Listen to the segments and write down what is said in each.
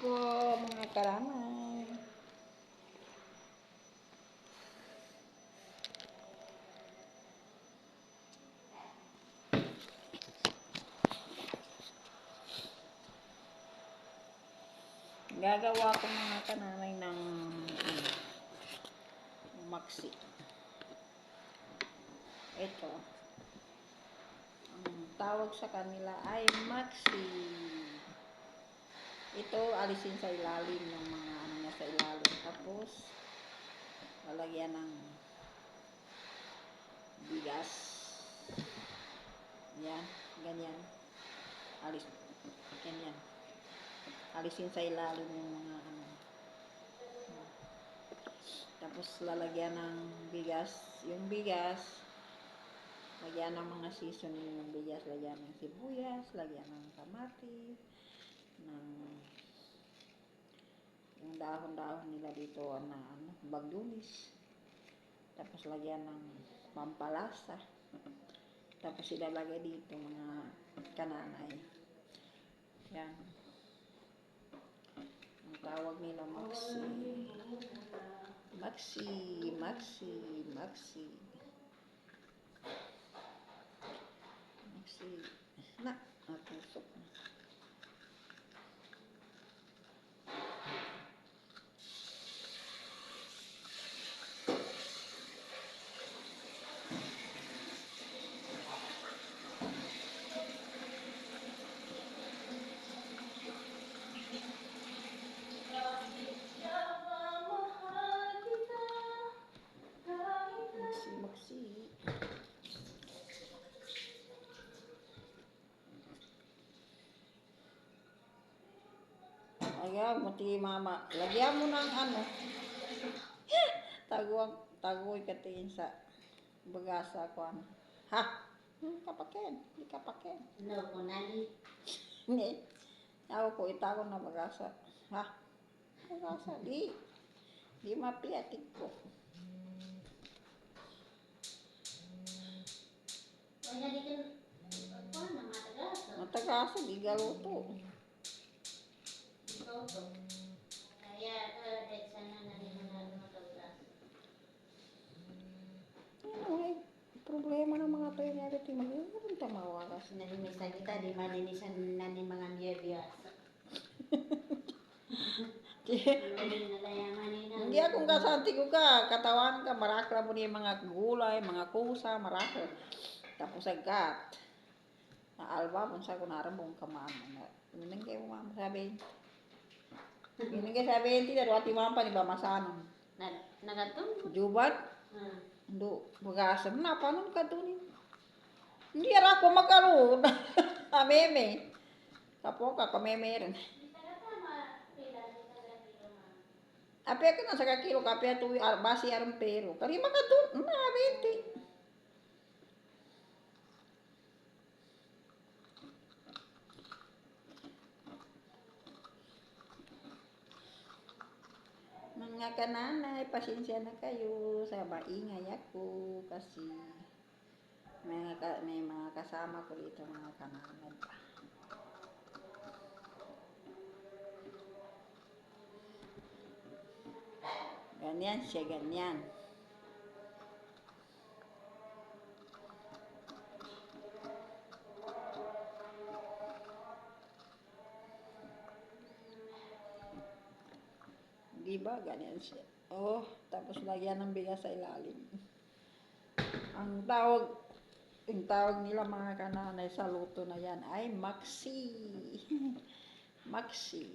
po mga karamay. Gagawa ko mga kanamay ng maxi. Ito. Ang tawag sa kanila ay maxi. Ito, alisin sa ilalim ng mga ano niya sa ilalim. Tapos, lalagyan ng bigas. Yan, ganyan. Alis, ganyan. Alisin sa ilalim yung mga ano. Tapos, lalagyan ng bigas. Yung bigas, lagyan ng mga seasoning ng bigas. Lagyan ng sibuyas, lagyan ng kamatis, ng yung dahon-dahon nila dito na ano, bagdunis. Tapos lagyan ng pampalasa. Tapos ilalagay dito mga kananay. Yan. Ang tawag nila maxi. Maxi, maxi, maxi. Maxi. Natusok na. Maxi. Ayaw, muti mama. Lagyan mo ng ano. Taguay katiin sa bagasa ko ano. Ha? Kapaken. Hindi kapaken. No, kunali. Hindi. Ako ko itago na bagasa. Ha? Bagasa. Di mapiatik ko. Kaya di kan apa na matagasa. Matagasa, di galuto. Ito. Kaya dahil sana na rin na matagasa. Ano eh? Problema ng mga tayo nga rin. Magiging tamawakas. Nalimisa kita, di malinisan na ni mga biyabiyasa. Hindi akong kasanti ko ka. Katawan ka, marakla mo niya mga gulay, mga kusa, marakla. Tapos agkat. Na alba, punsa ko narambong kamama. Minang kayo mama sabihin. Minang kayo sabihin, tidak doa timang pa ni Bamasanong. Nagatong? Jubat? Do, bagasam na, paano ka doon? Hindi ara ako magkaroon. Ameme. Kapo ka, kameme rin. Ape ka na sa kakilo, kape ito basi arang pero. Karima ka doon, na, 20. Mga kananay, pasensya na kayo sa maingay ako kasi may mga kasama ko dito mga kananay. Ganyan siya, ganyan. Diba? Ganyan siya. Oh, tapos lagyan ng bigas sa ilalim. Ang tawag nila mga kananay sa luto na yan ay maxi. Maxi.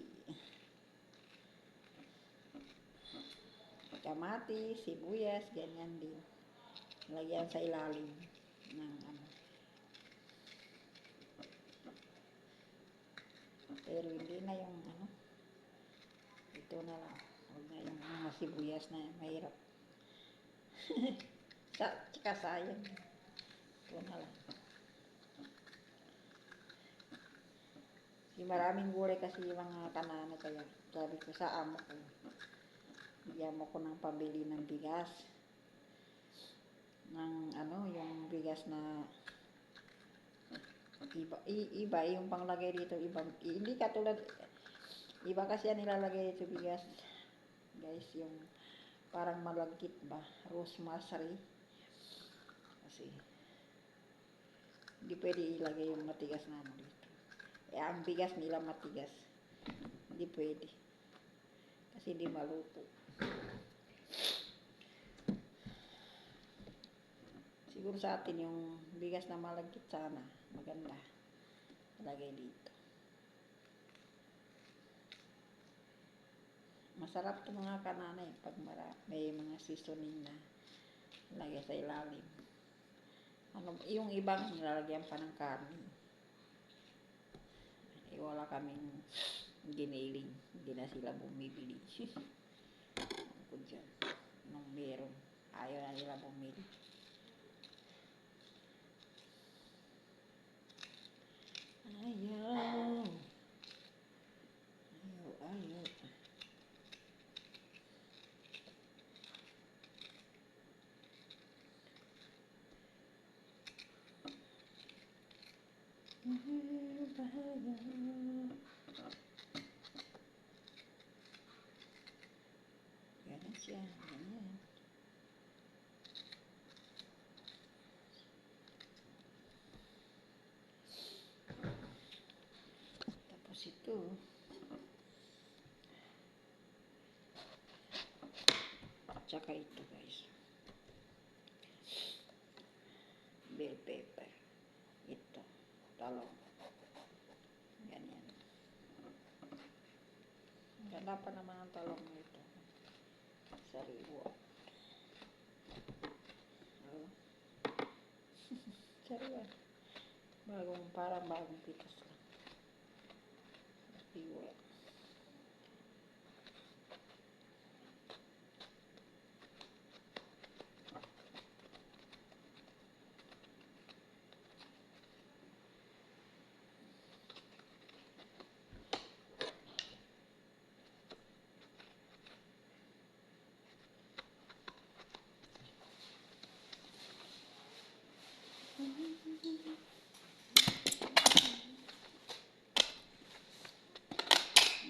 Kamatis, sibuyas, ganyan din. Lagyan sa ilalim ng ano. Pero hindi na yung ano. Ito na lang. Huwag na yung mga sibuyas na mahirap. Tsaka sayang. Ito na lang. Maraming gulay kasi yung mga kanana kaya sabi ko sa amo ko. Bigyan mo ko ng pabili ng bigas. Ng ano, yung bigas na iba yung panglagay dito, iba, hindi katulad Iba kasi yan nilalagay sa bigas. Guys, yung parang malagkit ba? Rosemary. Kasi, hindi pwede ilagay yung matigas na ano dito. Eh, ang bigas nila matigas. Hindi pwede. Kasi hindi maluto. Siguro sa atin yung bigas na malagkit sana. Maganda. Ilagay dito. Masarap to mga kananay pag may mga seasoning na lagay sa ilalim. Ano, yung ibang nilalagyan pa ng karne. Eh, wala kaming giniling. Hindi na sila bumibili. Ako dyan. Nung meron. Ayaw na nila bumili. Ayaw. Ayaw. Bahaya. Ganyan siya. Ganyan. Tapos ito. Tsaka ito guys. Bell pepper. Ito. Talong. Ganyan. Ganda pa naman ang talong na ito. Sariwa. Oh. Sariwa. Parang bagong pitas lang. Sariwa.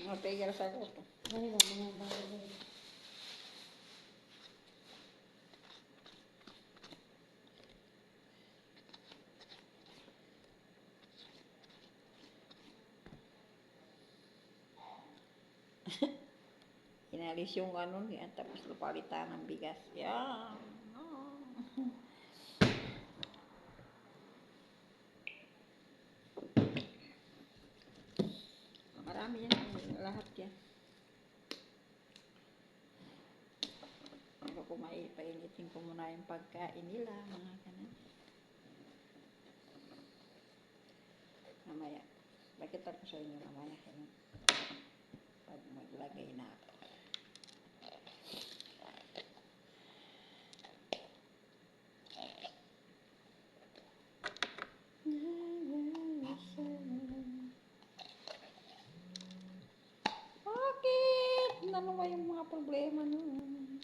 Matigil sa kuto. Dali ba mga bagay? Inalis yung ano yan, tapos napalitan ng bigas. Yan. Marami yan. Lahat yan. Ako painitin ko muna yung pagkain nila, mga kanan. Mamaya. Bakit ako sa inyo mamaya? Pag maglagay na ako. Bakit? Ano ba yung mga problema nun?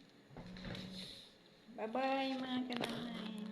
Bye-bye mga kanay.